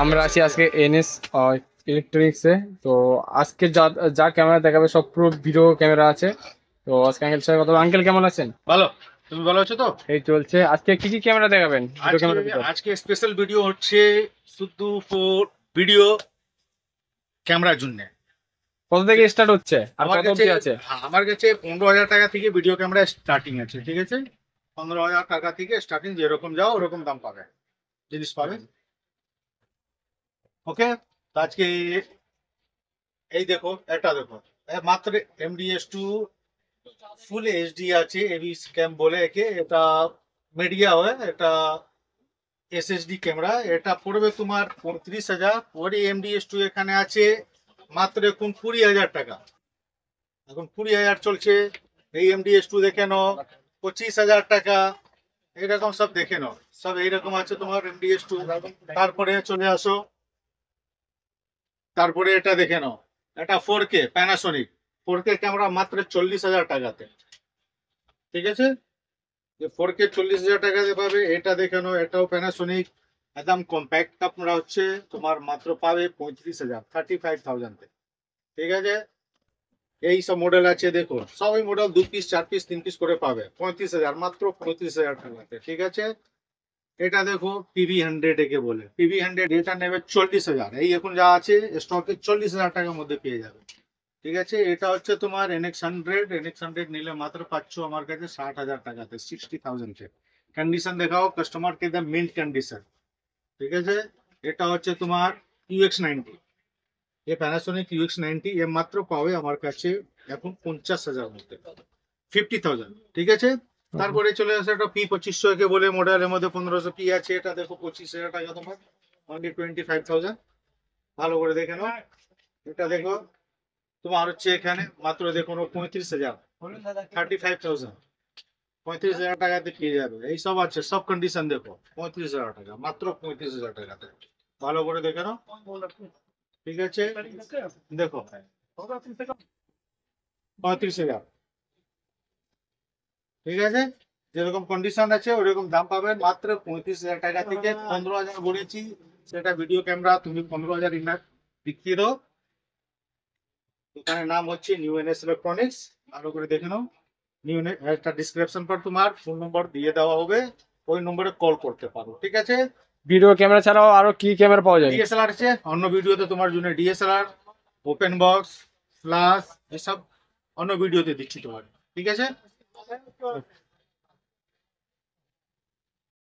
আমরা আছি আজকে এনএস ইলেকট্রনিক্সে। তো আজকে যা যা ক্যামেরা দেখাবে সব পুরো ভিডিও ক্যামেরা আছে। তো আজকে আঙ্কেল সাথে কথা বলবো। আঙ্কেল কেমন আছেন? ভালো। তুমি ভালো আছো তো? এই চলছে। আজকে কি কি ক্যামেরা দেখাবেন ভিডিও আজকে ক্যামেরার ভিতর? আজকে স্পেশাল ভিডিও হচ্ছে শুধু ফর ভিডিও ক্যামেরার জন্য। কত থেকে স্টার্ট হচ্ছে আর আমার কত কাছে অবধি আছে? আমার কাছে 15,000 টাকা থেকে ভিডিও ক্যামেরা স্টার্টিং আছে, ঠিক আছে? 15,000 টাকা থেকে স্টার্টিং, যেরকম যাও ওরকম দাম পাবে, জিনিস পাবে। ওকে, তো আজকে এই দেখো, এটা দেখো, মাত্র MDS2 ফুল HD আছে, এবি স্ক্যাম বলে একে। এটা মিডিয়া হয়, এটা SSD ক্যামেরা। এটা পড়বে তোমার 35,000। ওরই MDS2 এখানে আছে মাত্র এখন 20,000 টাকা। এখন 20,000 চলছে। এই MDS2 দেখে নাও 25,000 টাকা। এইরকম সব দেখে নাও, সব এইরকম আছে তোমার MDS2। তারপরে চলে আসো, তারপরে এটা দেখে নাও, এটা 4K প্যানাসোনিক 4K ক্যামেরা মাত্র 40,000 টাকাতে, ঠিক আছে? যে 4K 40,000 টাকাতে পাবে। এটা দেখে নাও, এটাও প্যানাসোনিক, একদম কম্প্যাক্ট ক্যামেরা হচ্ছে তোমার, মাত্র পাবে 35,000, 35,000, ঠিক আছে? এই সব মডেল আছে, দেখো সবই মডেল 2 পিস 4 পিস 3 পিস করে পাবে 35,000, মাত্র 35,000 টাকাতে, ঠিক আছে? এটা দেখো PV100 একে বলে, PV100 এটা নেবে 40,000। এই এখন যা আছে স্টকে 40,000 টাকার মধ্যে পেয়ে যাবে, ঠিক আছে? এটা হচ্ছে তোমার NX100 নিলে মাত্র পাচ্ছ আমার কাছে 60,000 টাকাতে, 60,000। কন্ডিশন দেখাও কাস্টমারকে, একদম মিন্ট কন্ডিশন, ঠিক আছে? এটা হচ্ছে তোমার UX90, ये पैनासोनिक UX90 ये মাত্র পাবে আমার কাছে এখন 50,000 মধ্যে, 50,000, ঠিক আছে? তারপরে চলে আসে একটা P2500 কে বলে, মডেলের মধ্যে 1500 P আছে। এটা দেখো 25,000 টাকা তোমার, অনলি 25,000। ভালো করে দেখে নাও। এটা দেখো তোমার হচ্ছে এখানে মাত্র দেখো 35,000, 35,000, 35,000 টাকাতে পেয়ে যাবে। এই সব আছে, সব কন্ডিশন দেখো, 35,000 টাকা, মাত্র 35,000 টাকাতে। ভালো করে দেখে নাও, ঠিক আছে? দেখো 35,000, ঠিক আছে? যেরকম কন্ডিশন আছে ওরকম দাম পাবেন, মাত্র 35,000 টাকা থেকে। 15,000 বলেছি, সেটা ভিডিও ক্যামেরা তুমি 15,000 ইনার দেখিয়ে দাও। দোকানের নাম হচ্ছে নিউ এনএস ইলেকট্রনিক্স। ভালো করে দেখে নাও। নিউ একটা ডিসক্রিপশন পর তোমার ফোন নম্বর দিয়ে দেওয়া হবে, ওই নম্বরে কল করতে পারো, ঠিক আছে? ভিডিও ক্যামেরা ছাড়াও আরো কি ক্যামেরা পাওয়া যায়? DSLR আছে, অন্য ভিডিওতে তোমার জন্য DSLR, ওপেন বক্স, ফ্ল্যাশ, এসব অন্য ভিডিওতে দিচ্ছি তোমার, ঠিক আছে?